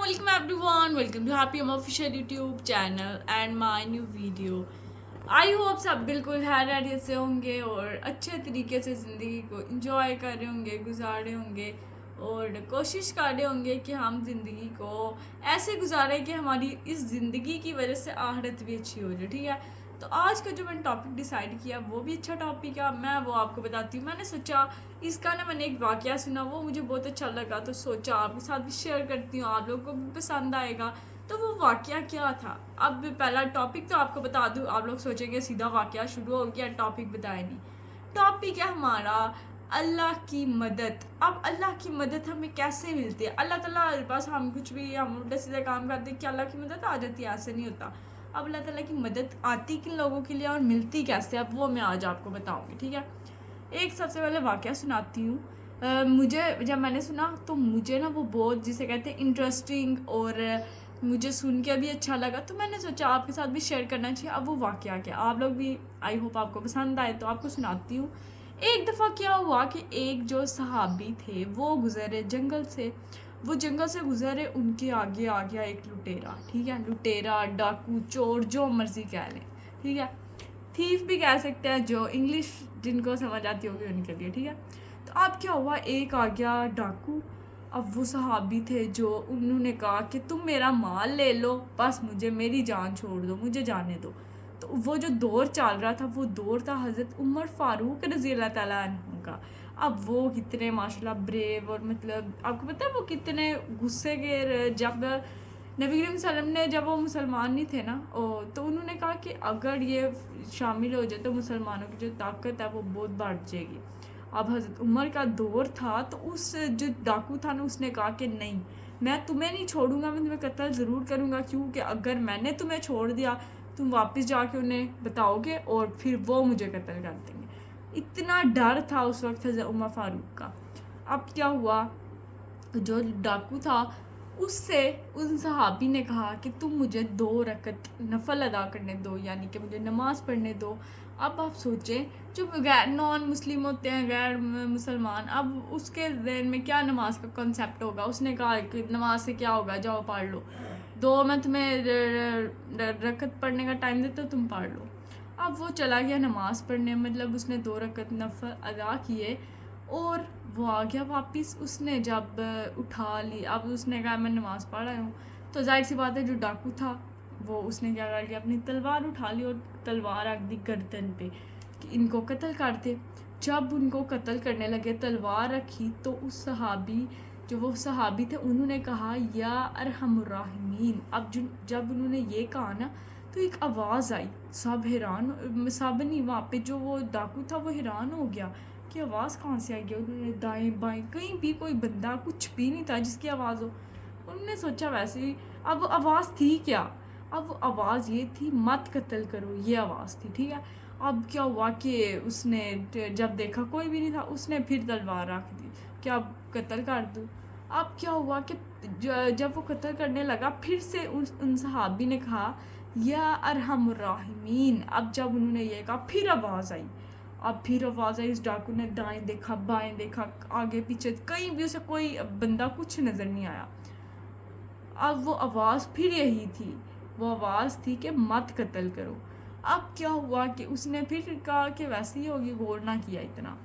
Welcome everyone, welcome to Happy Home Official YouTube channel and my new video. I hope सब बिल्कुल खैरियत से होंगे और अच्छे तरीके से ज़िंदगी को इंजॉय कर रहे होंगे, गुजार रहे होंगे और कोशिश कर रहे होंगे कि हम ज़िंदगी को ऐसे गुजारें कि हमारी इस ज़िंदगी की वजह से आखिरत भी अच्छी हो जाए. ठीक है, तो आज का जो मैंने टॉपिक डिसाइड किया वो भी अच्छा टॉपिक है. मैं वो आपको बताती हूँ. मैंने सोचा इसका ना मैंने एक वाक़या सुना, वो मुझे बहुत अच्छा लगा, तो सोचा आपके साथ भी शेयर करती हूँ, आप लोगों को भी पसंद आएगा. तो वो वाक़या क्या था? अब पहला टॉपिक तो आपको बता दूँ, आप लोग सोचेंगे सीधा वाक़या शुरू हो गया, टॉपिक बताया नहीं. टॉपिक है हमारा अल्लाह की मदद. अब अल्लाह की मदद हमें कैसे मिलती है? अल्लाह ताला के पास हम कुछ भी हम उल्टा सीधा काम करते हैं कि अल्लाह की मदद आ जाती है, ऐसे नहीं होता. अब अल्लाह ताला की मदद आती किन लोगों के लिए और मिलती कैसे, अब वो मैं आज आपको बताऊँगी. ठीक है, एक सबसे पहले वाक़या सुनाती हूँ. मुझे जब मैंने सुना तो मुझे ना वो बहुत, जिसे कहते हैं, इंटरेस्टिंग और मुझे सुन के भी अच्छा लगा, तो मैंने सोचा आपके साथ भी शेयर करना चाहिए. अब वो वाक़या क्या, आप लोग भी आई होप आपको पसंद आए, तो आपको सुनाती हूँ. एक दफ़ा क्या हुआ कि एक जो सहाबी थे वो गुज़रे जंगल से. वो जंगल से गुज़रे, उनके आगे आ गया एक लुटेरा. ठीक है, लुटेरा, डाकू, चोर, जो मर्ज़ी कह लें. ठीक है, थीफ भी कह सकते हैं, जो इंग्लिश जिनको समझ आती होगी उनके लिए. ठीक है, तो अब क्या हुआ, एक आ गया डाकू. अब वो सहाबी थे जो, उन्होंने कहा कि तुम मेरा माल ले लो, बस मुझे मेरी जान छोड़ दो, मुझे जाने दो. तो वो जो दौर चल रहा था वो दौर था हज़रत उमर फ़ारूक रज़ी अल्लाह ताला अन्हु का. अब वो कितने माशाल्लाह ब्रेव, और मतलब आपको पता है वो कितने गुस्से के, जब नबी करीम सल्लम ने, जब वो मुसलमान नहीं थे ना, तो उन्होंने कहा कि अगर ये शामिल हो जाए तो मुसलमानों की जो ताकत है वो बहुत बढ़ जाएगी. अब हज़रत उमर का दौर था, तो उस जो डाकू था ना, उसने कहा कि नहीं, मैं तुम्हें नहीं छोड़ूंगा, मैं तुम्हें कत्ल ज़रूर करूँगा, क्योंकि अगर मैंने तुम्हें छोड़ दिया तुम वापस जाके उन्हें बताओगे और फिर वो मुझे कत्ल कर देंगे. इतना डर था उस वक्त हज़रत उमर फ़ारूक का. अब क्या हुआ, जो डाकू था उससे उन सहाबी ने कहा कि तुम मुझे 2 रकत नफल अदा करने दो, यानी कि मुझे नमाज़ पढ़ने दो. अब आप सोचें, जो गैर नॉन मुस्लिम होते हैं, गैर मुसलमान, अब उसके ज़हन में क्या नमाज का कॉन्सेप्ट होगा. उसने कहा कि नमाज से क्या होगा, जाओ पढ़ लो, 2 मैं तुम्हें रकत पढ़ने का टाइम देता हूँ, तुम पढ़ लो. अब वो चला गया नमाज़ पढ़ने, मतलब उसने 2 रकत नफल अदा किए और वो आ गया वापस. उसने जब उठा ली, अब उसने कहा मैं नमाज़ पढ़ रहा हूँ, तो जाहिर सी बात है जो डाकू था वो, उसने क्या कर लिया, अपनी तलवार उठा ली और तलवार रख दी गर्दन पे कि इनको कत्ल कर दे. जब उनको कत्ल करने लगे, तलवार रखी, तो उस सहाबी, जो वो सहाबी थे, उन्होंने कहा या अरहमुर राहिमीन. अब जब उन्होंने ये कहा ना, तो एक आवाज़ आई. सब हैरान, सब नहीं, वहाँ पे जो वो डाकू था वो हैरान हो गया कि आवाज़ कहाँ से आई है. उन्होंने दाएं बाएं कहीं भी कोई बंदा कुछ भी नहीं था जिसकी आवाज़ हो. उन्होंने सोचा वैसे ही, अब आवाज़ थी क्या, अब आवाज़ ये थी मत कत्ल करो, ये आवाज़ थी. ठीक है, अब क्या हुआ कि उसने जब देखा कोई भी नहीं था, उसने फिर तलवार रख दी कि अब कत्ल कर दूँ. अब क्या हुआ कि जब वो कत्ल करने लगा, फिर से उन सहाबी ने कहा या अरहमुर राहिमीन. अब जब उन्होंने ये कहा, फिर आवाज़ आई. अब फिर आवाज़ आई, इस डाकू ने दाएं देखा, बाएं देखा, आगे पीछे, कहीं भी उसे कोई बंदा कुछ नज़र नहीं आया. अब वो आवाज़ फिर यही थी, वो आवाज़ थी कि मत कत्ल करो. अब क्या हुआ कि उसने फिर कहा कि वैसे ही होगी, गौर ना किया इतना.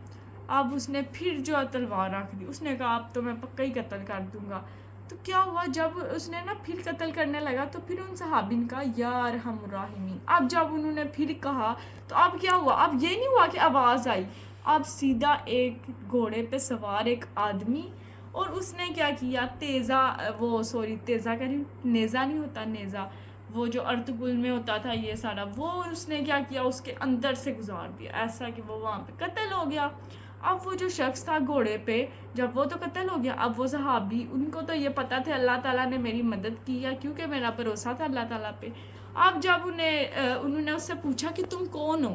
अब उसने फिर जो तलवार रख दी, उसने कहा अब तो मैं पक्का ही कत्ल कर दूँगा. तो क्या हुआ, जब उसने ना फिर कत्ल करने लगा, तो फिर उन सहाबिन का या अरहमुर राहिमीन. अब जब उन्होंने फिर कहा, तो अब क्या हुआ, अब ये नहीं हुआ कि आवाज़ आई, अब सीधा एक घोड़े पे सवार एक आदमी, और उसने क्या किया, तेज़ा, वो सॉरी तेज़ा कह रही हूँ, नेज़ा नहीं होता, नेज़ा वो जो अर्तुगुल में होता था ये सारा, वो उसने क्या किया, उसके अंदर से गुजार दिया, ऐसा कि वो वहाँ पे कत्ल हो गया. अब वो जो शख्स था घोड़े पे, जब वो तो कत्ल हो गया, अब वो सहाबी, उनको तो ये पता था अल्लाह ताला ने मेरी मदद की है, क्योंकि मेरा भरोसा था अल्लाह ताला पे. अब जब उन्होंने उससे पूछा कि तुम कौन हो,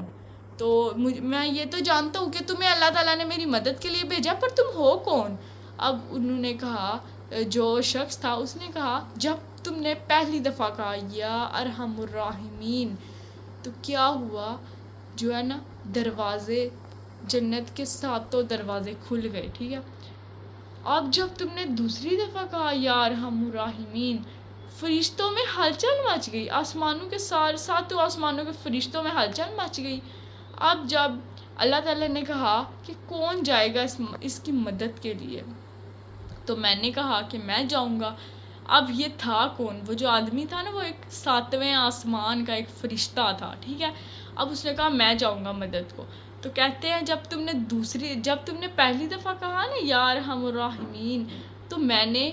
तो मैं ये तो जानता हूँ कि तुम्हें अल्लाह ताला ने मेरी मदद के लिए भेजा, पर तुम हो कौन. अब उन्होंने कहा, जो शख्स था उसने कहा, जब तुमने पहली दफ़ा कहा या अरहमुर राहिमीन, तो क्या हुआ, जो है ना, दरवाज़े, जन्नत के 7 दरवाज़े खुल गए. ठीक है, اب جب تم نے دوسری دفعہ کہا یا ارحم الراحمین، فرشتوں میں ہلچل مچ گئی، آسمانوں کے ساتوں آسمانوں کے فرشتوں میں ہلچل مچ گئی۔ اب جب اللہ تعالیٰ نے کہا کہ کون جائے گا اس کی مدد کے لیے، تو میں نے کہا کہ میں جاؤں گا۔ اب یہ تھا کون؟ وہ جو آدمی تھا نا، وہ ایک 7ویں آسمان کا ایک فرشتہ تھا، ٹھیک ہے۔ اب اس نے کہا میں جاؤں گا مدد کو۔ تو کہتے ہیں جب تم نے پہلی دفعہ کہا نا یا ارحم الراحمین، تو میں نے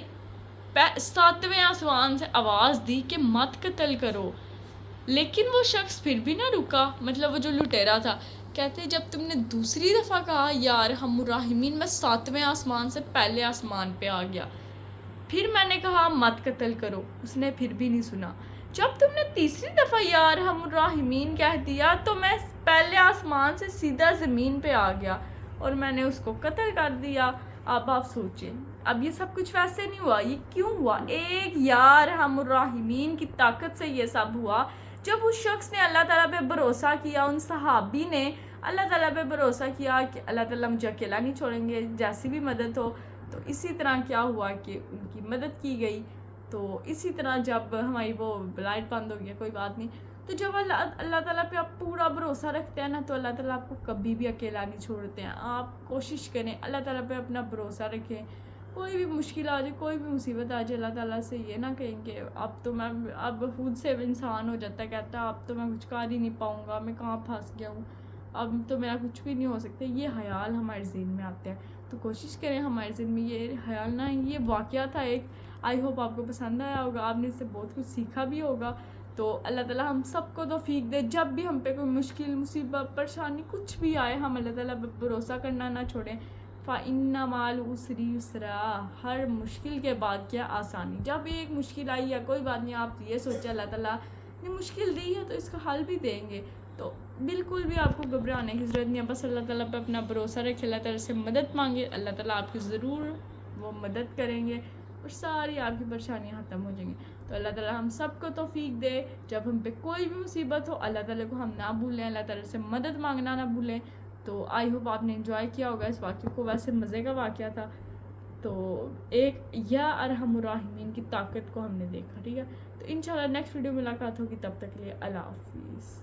7ویں آسمان سے آواز دی کہ مت قتل کرو، لیکن وہ شخص پھر بھی نہ رکا، مطلب وہ جو لٹیرا تھا۔ کہتے جب تم نے دوسری دفعہ کہا یا ارحم الراحمین، میں 7ویں آسمان سے پہلے آسمان پہ آ گیا، پھر میں نے کہا مت قتل کرو، اس نے پھر بھی نہیں سنا۔ جب تم نے تیسری دفعہ یا ارحم الراحمین کہہ دیا، تو میں پہلے آسمان سے سیدھا زمین پہ آ گیا اور میں نے اس کو قتل کر دیا۔ اب آپ سوچیں، اب یہ سب کچھ ویسے نہیں ہوا، یہ کیوں ہوا؟ ایک یا ارحم الراحمین کی طاقت سے یہ سب ہوا۔ جب اس شخص نے اللہ تعالیٰ پہ بھروسہ کیا، ان صحابی نے اللہ تعالیٰ پہ بھروسہ کیا کہ اللہ تعالیٰ مجھے اکیلا نہیں چھوڑیں گے، جیسی بھی مدد ہو، تو اسی طرح کیا ہوا کہ ان کی مدد کی گئی۔ تو اسی طرح جب ہماری وہ لائٹ بند ہو گیا، کوئی بات نہیں، تو جب اللہ تعالیٰ پہ آپ پورا بھروسہ رکھتے ہیں نا، تو اللہ تعالیٰ آپ کو کبھی بھی اکیلا نہیں چھوڑتے ہیں۔ آپ کوشش کریں اللہ تعالیٰ پہ اپنا بھروسہ رکھیں، کوئی بھی مشکل آ جائے، کوئی بھی مصیبت آ جائے، اللہ تعالیٰ سے یہ نہ کہیں کہ اب خود سے انسان ہو جاتا ہے، کہتا ہے اب تو میں کچھ کر ہی نہیں پاؤں گا، میں کہاں پھنس گیا ہوں، اب تو میرا کچھ بھی نہیں ہو سکتا۔ یہ خیال ہمارے ذہن میں آتے ہیں، تو کوشش کریں ہمارے ذہن میں یہ خیال نہ آئے۔ یہ واقعہ تھا ایک، آئی ہوپ آپ کو پسند آیا ہوگا، آپ نے اس سے بہت کچھ سیکھا بھی ہوگا۔ تو اللہ تعالیٰ ہم سب کو توفیق دے، جب بھی ہم پہ کوئی مشکل، مصیبت، پریشانی کچھ بھی آئے، ہم اللہ تعالیٰ پہ بھروسہ کرنا نہ چھوڑیں۔ فَإِنَّ مَعَ الْعُسْرِ يُسْرًا، ہر مشکل کے بعد کیا آسانی۔ جب ایک مشکل آئی ہے، کوئی بات نہیں، آپ یہ سوچیں اللہ تعالیٰ نے مشکل دی ہے تو اس کا حل بھی دیں گے، تو بالکل بھی آپ کو گھبرانے کی ضرورت نہیں ہے۔ بس اللہ تعالیٰ پہ اپنا بھروسہ رکھے، اللہ تعالیٰ سے مدد مانگے، اللہ تعالیٰ آپ کی ضرور وہ مدد کریں گے اور ساری آپ کی پریشانیاں ختم ہو جائیں گی۔ تو اللہ تعالیٰ ہم سب کو توفیق دے، جب ہم پہ کوئی بھی مصیبت ہو، اللہ تعالیٰ کو ہم نہ بھولیں، اللہ تعالیٰ سے مدد مانگنا نہ بھولیں۔ تو آئی ہوپ آپ نے انجوائے کیا ہوگا اس واقعے کو، ویسے مزے کا واقعہ تھا۔ تو ایک یا ارحم الراحمین کی طاقت کو ہم نے دیکھا، ٹھیک ہے۔ تو انشاءاللہ نیکسٹ ویڈیو ملاقات ہوگی، تب تک کے لیے اللہ حافظ۔